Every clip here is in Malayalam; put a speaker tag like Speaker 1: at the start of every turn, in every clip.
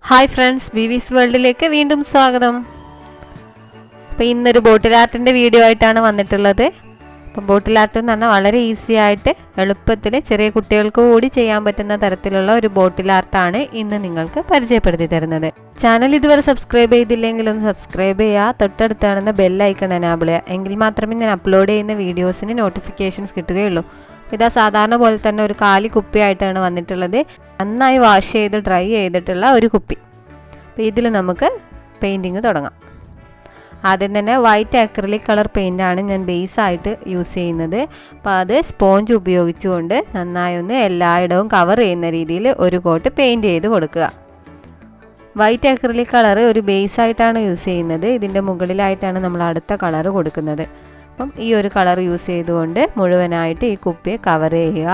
Speaker 1: ഹായ് ഫ്രണ്ട്സ്, ബിവിസ് വേൾഡിലേക്ക് വീണ്ടും സ്വാഗതം. അപ്പോൾ ഇന്നൊരു ബോട്ടിൽ ആർട്ടിൻ്റെ വീഡിയോ ആയിട്ടാണ് വന്നിട്ടുള്ളത്. അപ്പോൾ ബോട്ടിൽ ആർട്ട് എന്ന് പറഞ്ഞാൽ വളരെ ഈസി ആയിട്ട് എളുപ്പത്തിൽ ചെറിയ കുട്ടികൾക്ക് കൂടി ചെയ്യാൻ പറ്റുന്ന തരത്തിലുള്ള ഒരു ബോട്ടിൽ ആർട്ടാണ് ഇന്ന് നിങ്ങൾക്ക് പരിചയപ്പെടുത്തി തരുന്നത്. ചാനൽ ഇതുവരെ സബ്സ്ക്രൈബ് ചെയ്തില്ലെങ്കിൽ ഒന്ന് സബ്സ്ക്രൈബ് ചെയ്യുക, തൊട്ടടുത്താണെന്ന ബെല്ലൈക്കൺ എനാബിൾ ചെയ്യുക. എങ്കിൽ മാത്രമേ ഞാൻ അപ്ലോഡ് ചെയ്യുന്ന വീഡിയോസിന് നോട്ടിഫിക്കേഷൻസ് കിട്ടുകയുള്ളൂ. ഇതാ സാധാരണ പോലെ തന്നെ ഒരു കാലി കുപ്പിയായിട്ടാണ് വന്നിട്ടുള്ളത്. നന്നായി വാഷ് ചെയ്ത് ഡ്രൈ ചെയ്തിട്ടുള്ള ഒരു കുപ്പി. അപ്പോൾ ഇതിൽ നമുക്ക് പെയിൻറ്റിങ് തുടങ്ങാം. ആദ്യം തന്നെ വൈറ്റ് അക്രിലിക് കളർ പെയിൻ്റാണ് ഞാൻ ബേസായിട്ട് യൂസ് ചെയ്യുന്നത്. അപ്പോൾ അത് സ്പോഞ്ച് ഉപയോഗിച്ചുകൊണ്ട് നന്നായി ഒന്ന് എല്ലായിടവും കവർ ചെയ്യുന്ന രീതിയിൽ ഒരു കോട്ട് പെയിൻറ്റ് ചെയ്ത് കൊടുക്കുക. വൈറ്റ് അക്രിലിക് കളർ ഒരു ബേസായിട്ടാണ് യൂസ് ചെയ്യുന്നത്. ഇതിൻ്റെ മുകളിലായിട്ടാണ് നമ്മൾ അടുത്ത കളർ കൊടുക്കുന്നത്. അപ്പം ഈ ഒരു കളർ യൂസ് ചെയ്തുകൊണ്ട് മുഴുവനായിട്ട് ഈ കുപ്പിയെ കവർ ചെയ്യുക.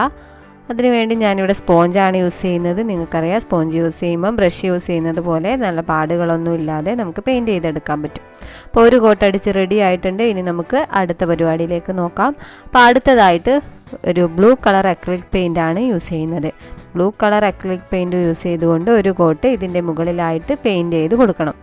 Speaker 1: അതിനുവേണ്ടി ഞാനിവിടെ സ്പോഞ്ചാണ് യൂസ് ചെയ്യുന്നത്. നിങ്ങൾക്കറിയാം, സ്പോഞ്ച് യൂസ് ചെയ്യുമ്പം ബ്രഷ് യൂസ് ചെയ്യുന്നത് പോലെ നല്ല പാടുകളൊന്നും ഇല്ലാതെ നമുക്ക് പെയിൻറ്റ് ചെയ്തെടുക്കാൻ പറ്റും. അപ്പോൾ ഒരു കോട്ട് അടിച്ച് റെഡി ആയിട്ടുണ്ട്. ഇനി നമുക്ക് അടുത്ത പരിപാടിയിലേക്ക് നോക്കാം. അപ്പോൾ അടുത്തതായിട്ട് ഒരു ബ്ലൂ കളർ അക്രിലിക് പെയിൻ്റാണ് യൂസ് ചെയ്യുന്നത്. Blue colour acrylic paint use ചെയ്തുകൊണ്ട് ഒരു കോട്ട് ഇതിൻ്റെ മുകളിലായിട്ട് പെയിൻറ്റ് ചെയ്ത് കൊടുക്കണം.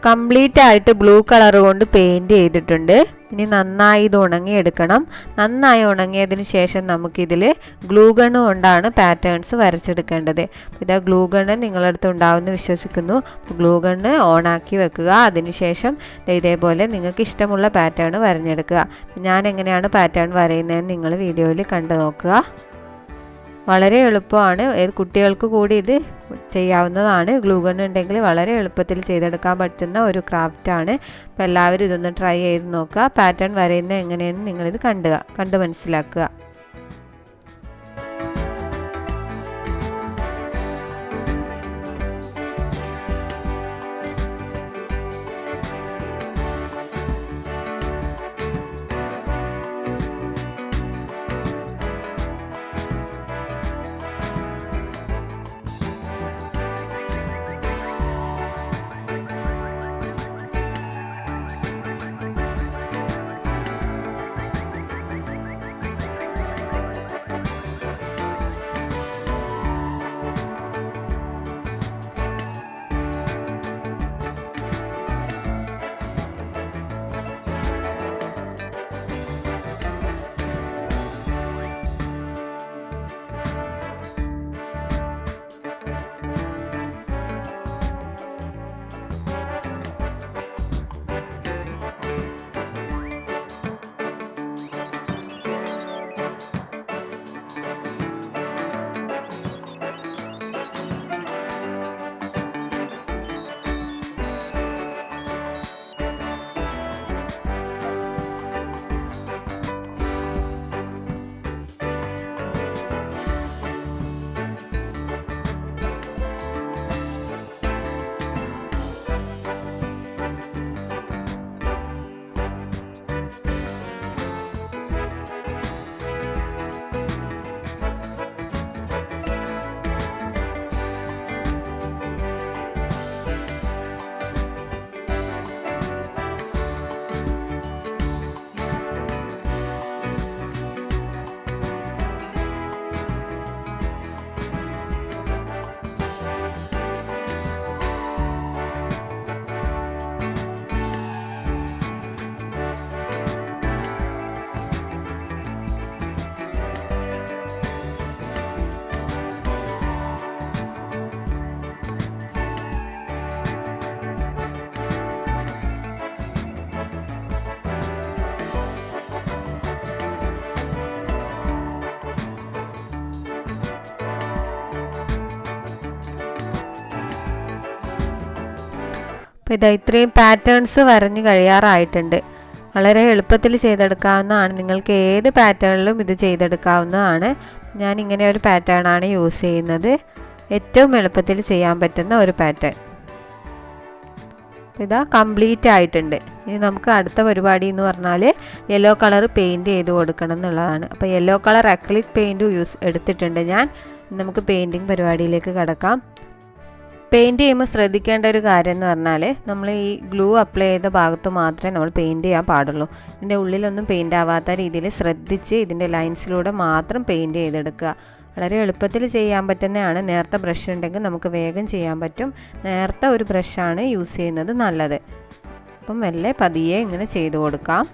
Speaker 1: കംപ്ലീറ്റ് ആയിട്ട് ബ്ലൂ കളർ കൊണ്ട് പെയിൻറ്റ് ചെയ്തിട്ടുണ്ട്. ഇനി നന്നായി ഇത് ഉണങ്ങിയെടുക്കണം. നന്നായി ഉണങ്ങിയതിന് ശേഷം നമുക്കിതിൽ ഗ്ലൂ ഗണ്ണ് കൊണ്ടാണ് പാറ്റേൺസ് വരച്ചെടുക്കേണ്ടത്. ഇതാ ഗ്ലൂ ഗണ്ണ് നിങ്ങളുടെ അടുത്ത് ഉണ്ടാവുമെന്ന് വിശ്വസിക്കുന്നു. ഗ്ലൂ ഗണ്ണ് ഓണാക്കി വെക്കുക. അതിനുശേഷം ഇതേപോലെ നിങ്ങൾക്ക് ഇഷ്ടമുള്ള പാറ്റേൺ വരഞ്ഞെടുക്കുക. ഞാൻ എങ്ങനെയാണ് പാറ്റേൺ വരയുന്നതെന്ന് നിങ്ങൾ വീഡിയോയിൽ കണ്ടു നോക്കുക. വളരെ എളുപ്പമാണ്. കുട്ടികൾക്ക് കൂടി ഇത് ചെയ്യാവുന്നതാണ്. ഗ്ലൂ ഗൺ ഉണ്ടെങ്കിൽ വളരെ എളുപ്പത്തിൽ ചെയ്തെടുക്കാൻ പറ്റുന്ന ഒരു ക്രാഫ്റ്റാണ്. അപ്പോൾ എല്ലാവരും ഇതൊന്ന് ട്രൈ ചെയ്ത് നോക്കുക. പാറ്റേൺ വരയുന്നത് എങ്ങനെയെന്ന് നിങ്ങളിത് കണ്ട് മനസ്സിലാക്കുക. അപ്പോൾ ഇതാ ഇത്രയും പാറ്റേൺസ് വരഞ്ഞ് കഴിയാറായിട്ടുണ്ട്. വളരെ എളുപ്പത്തിൽ ചെയ്തെടുക്കാവുന്നതാണ്. നിങ്ങൾക്ക് ഏത് പാറ്റേണിലും ഇത് ചെയ്തെടുക്കാവുന്നതാണ്. ഞാൻ ഇങ്ങനെ ഒരു പാറ്റേൺ ആണ് യൂസ് ചെയ്യുന്നത്. ഏറ്റവും എളുപ്പത്തിൽ ചെയ്യാൻ പറ്റുന്ന ഒരു പാറ്റേൺ. ഇതാ കംപ്ലീറ്റ് ആയിട്ടുണ്ട്. ഇനി നമുക്ക് അടുത്ത പരിപാടി എന്ന് പറഞ്ഞാൽ യെല്ലോ കളർ പെയിൻറ്റ് ചെയ്ത് കൊടുക്കണം എന്നുള്ളതാണ്. അപ്പോൾ യെല്ലോ കളർ അക്രിലിക് പെയിൻറ്റ് എടുത്തിട്ടുണ്ട് ഞാൻ. നമുക്ക് പെയിൻറ്റിങ് പരിപാടിയിലേക്ക് കടക്കാം. പെയിൻറ്റ് ചെയ്യുമ്പോൾ ശ്രദ്ധിക്കേണ്ട ഒരു കാര്യം എന്ന് പറഞ്ഞാൽ നമ്മൾ ഈ ഗ്ലൂ അപ്ലൈ ചെയ്ത ഭാഗത്ത് മാത്രമേ നമ്മൾ പെയിൻറ്റ് ചെയ്യാൻ പാടുള്ളൂ. ഇതിൻ്റെ ഉള്ളിലൊന്നും പെയിൻ്റ് ആവാത്ത രീതിയിൽ ശ്രദ്ധിച്ച് ഇതിൻ്റെ ലൈൻസിലൂടെ മാത്രം പെയിൻറ്റ് ചെയ്തെടുക്കുക. വളരെ എളുപ്പത്തിൽ ചെയ്യാൻ പറ്റുന്നതാണ്. നേർത്ത ബ്രഷ് ഉണ്ടെങ്കിൽ നമുക്ക് വേഗം ചെയ്യാൻ പറ്റും. നേർത്ത ഒരു ബ്രഷാണ് യൂസ് ചെയ്യുന്നത് നല്ലത്. അപ്പം മെല്ലെ പതിയെ ഇങ്ങനെ ചെയ്ത് കൊടുക്കാം.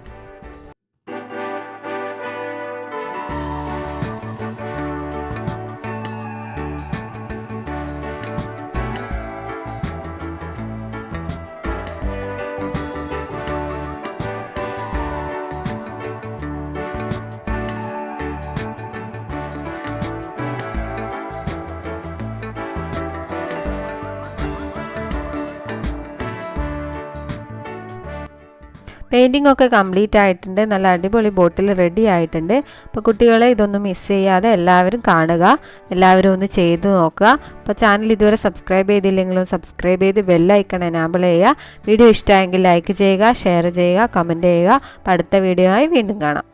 Speaker 1: പെയിൻറ്റിംഗ് ഒക്കെ കംപ്ലീറ്റ് ആയിട്ടുണ്ട്. നല്ല അടിപൊളി ബോട്ടിൽ റെഡി ആയിട്ടുണ്ട്. അപ്പോൾ കുട്ടികളെ ഇതൊന്നും മിസ് ചെയ്യാതെ എല്ലാവരും കാണുക, എല്ലാവരും ഒന്ന് ചെയ്ത് നോക്കുക. അപ്പോൾ ചാനൽ ഇതുവരെ സബ്സ്ക്രൈബ് ചെയ്തില്ലെങ്കിലും സബ്സ്ക്രൈബ് ചെയ്ത് ബെൽ ഐക്കൺ എനാബിൾ ചെയ്യുക. വീഡിയോ ഇഷ്ടമായെങ്കിൽ ലൈക്ക് ചെയ്യുക, ഷെയർ ചെയ്യുക, കമൻറ്റ് ചെയ്യുക. അപ്പോൾ അടുത്ത വീഡിയോ ആയി വീണ്ടും കാണാം.